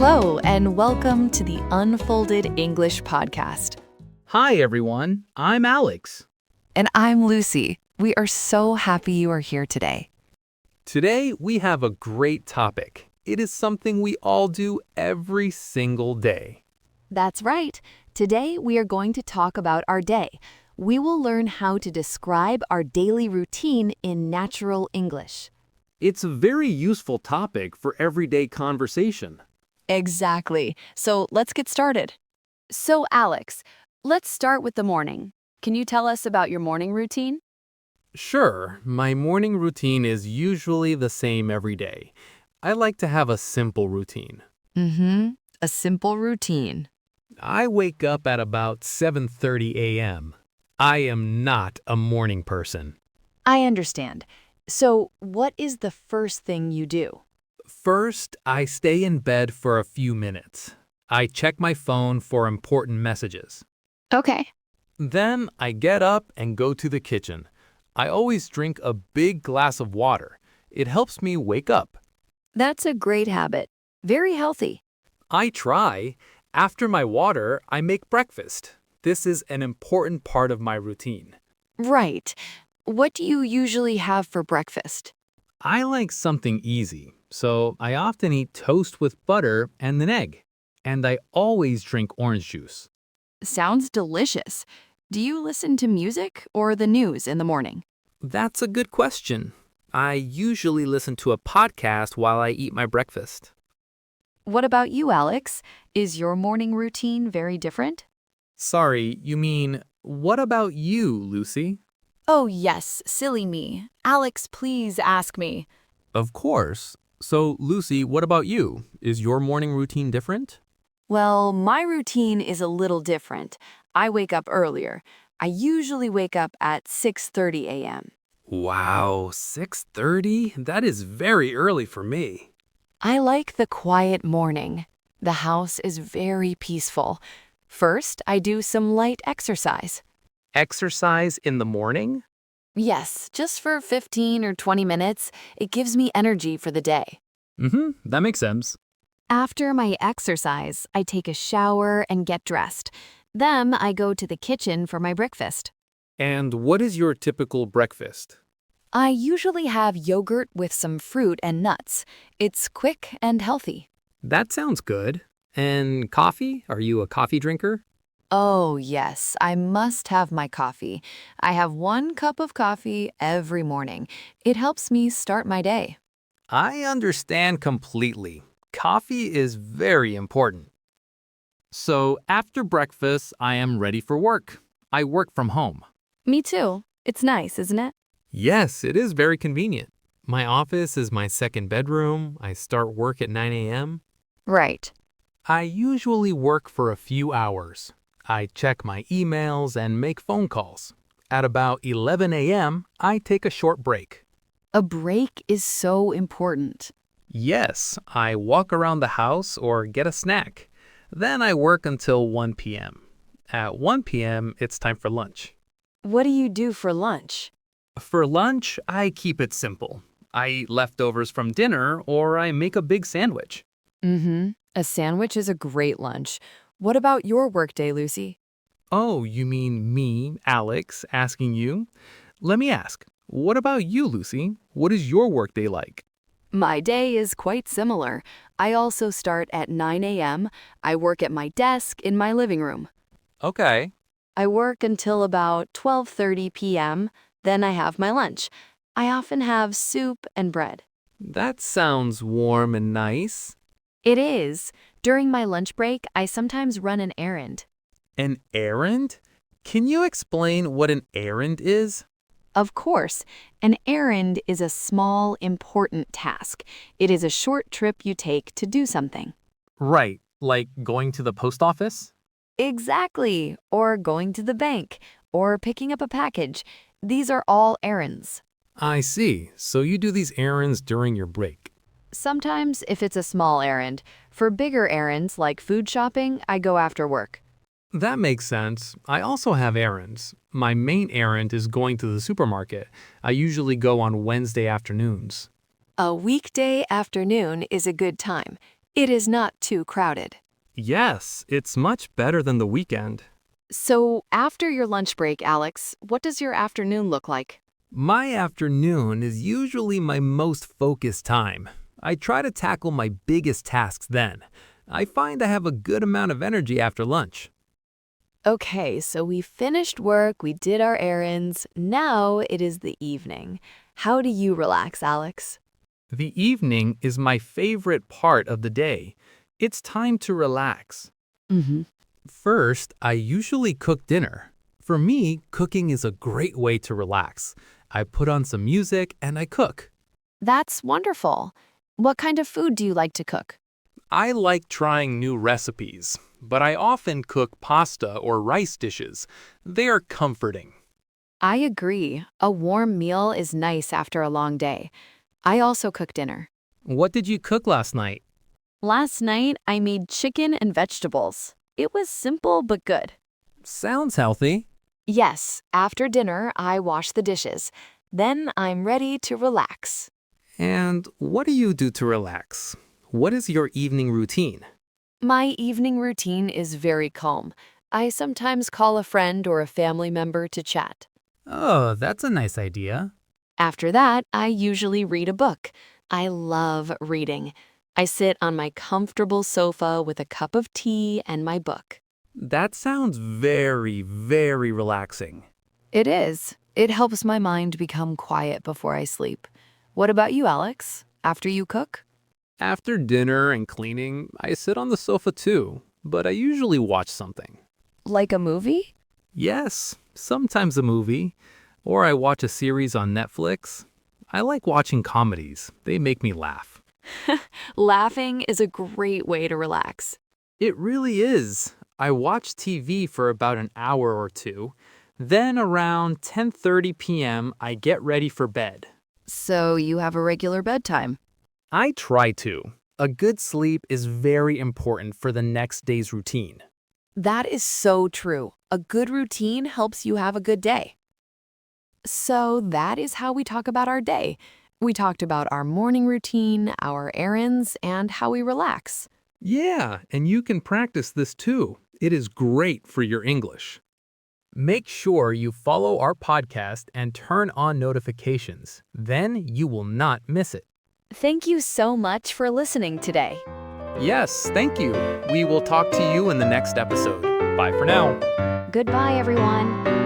Hello, and welcome to the Unfolded English Podcast. Hi, everyone. I'm Alex. And I'm Lucy. We are so happy you are here today. Today, we have a great topic. It is something we all do every single day. That's right. Today, we are going to talk about our day. We will learn how to describe our daily routine in natural English. It's a very useful topic for everyday conversation. Exactly. So let's get started. So, Alex, let's start with the morning. Can you tell us about your morning routine? Sure, my morning routine is usually the same every day. I like to have a simple routine. A simple routine. I wake up at about 7:30 a.m. I am not a morning person. I understand. So, what is the first thing you do? First, I stay in bed for a few minutes. I check my phone for important messages. Okay. Then I get up and go to the kitchen. I always drink a big glass of water. It helps me wake up. That's a great habit. Very healthy. I try. After my water, I make breakfast. This is an important part of my routine. Right. What do you usually have for breakfast? I like something easy, so I often eat toast with butter and an egg. And I always drink orange juice. Sounds delicious. Do you listen to music or the news in the morning? That's a good question. I usually listen to a podcast while I eat my breakfast. What about you, Alex? Is your morning routine very different? Sorry, you mean, what about you, Lucy? Oh, yes, silly me. Alex, please ask me. Of course. So, Lucy, what about you? Is your morning routine different? Well, my routine is a little different. I wake up earlier. I usually wake up at 6:30 a.m. Wow, 6:30? That is very early for me. I like the quiet morning. The house is very peaceful. First, I do some light exercise. Exercise in the morning? Yes, just for 15 or 20 minutes. It gives me energy for the day. That makes sense. After my exercise, I take a shower and get dressed. Then I go to the kitchen for my breakfast. And what is your typical breakfast? I usually have yogurt with some fruit and nuts. It's quick and healthy. That sounds good. And coffee? Are you a coffee drinker? Oh, yes, I must have my coffee. I have 1 cup of coffee every morning. It helps me start my day. I understand completely. Coffee is very important. So, after breakfast, I am ready for work. I work from home. Me too. It's nice, isn't it? Yes, it is very convenient. My office is my second bedroom. I start work at 9 a.m. Right. I usually work for a few hours. I check my emails and make phone calls. At about 11 a.m., I take a short break. A break is so important. Yes, I walk around the house or get a snack. Then I work until 1 p.m. At 1 p.m., it's time for lunch. What do you do for lunch? For lunch, I keep it simple. I eat leftovers from dinner or I make a big sandwich. A sandwich is a great lunch. What about your workday, Lucy? Oh, you mean me, Alex, asking you? Let me ask, what about you, Lucy? What is your workday like? My day is quite similar. I also start at 9 a.m. I work at my desk in my living room. Okay. I work until about 12:30 p.m. Then I have my lunch. I often have soup and bread. That sounds warm and nice. It is. During my lunch break, I sometimes run an errand. An errand? Can you explain what an errand is? Of course, an errand is a small, important task. It is a short trip you take to do something. Right, like going to the post office? Exactly, or going to the bank, or picking up a package. These are all errands. I see. So you do these errands during your break. Sometimes, if it's a small errand. For bigger errands like food shopping, I go after work. That makes sense. I also have errands. My main errand is going to the supermarket. I usually go on Wednesday afternoons. A weekday afternoon is a good time. It is not too crowded. Yes, it's much better than the weekend. So, after your lunch break, Alex, what does your afternoon look like? My afternoon is usually my most focused time. I try to tackle my biggest tasks then. I find I have a good amount of energy after lunch. Okay, so we finished work, we did our errands. Now it is the evening. How do you relax, Alex? The evening is my favorite part of the day. It's time to relax. First, I usually cook dinner. For me, cooking is a great way to relax. I put on some music and I cook. That's wonderful. What kind of food do you like to cook? I like trying new recipes, but I often cook pasta or rice dishes. They are comforting. I agree. A warm meal is nice after a long day. I also cook dinner. What did you cook last night? Last night, I made chicken and vegetables. It was simple but good. Sounds healthy. Yes, after dinner, I wash the dishes. Then I'm ready to relax. And what do you do to relax? What is your evening routine? My evening routine is very calm. I sometimes call a friend or a family member to chat. Oh, that's a nice idea. After that, I usually read a book. I love reading. I sit on my comfortable sofa with a cup of tea and my book. That sounds very, very relaxing. It is. It helps my mind become quiet before I sleep. What about you, Alex? After you cook? After dinner and cleaning, I sit on the sofa too, but I usually watch something. Like a movie? Yes, sometimes a movie, or I watch a series on Netflix. I like watching comedies. They make me laugh. Laughing is a great way to relax. It really is. I watch TV for about an hour or two. Then around 10:30 p.m., I get ready for bed. So you have a regular bedtime? I try to. A good sleep is very important for the next day's routine. That is so true. A good routine helps you have a good day. So that is how we talk about our day. We talked about our morning routine, our errands, and how we relax. Yeah, and you can practice this too. It is great for your English. Make sure you follow our podcast and turn on notifications. Then you will not miss it. Thank you so much for listening today. Yes, thank you. We will talk to you in the next episode. Bye for now. Goodbye, everyone.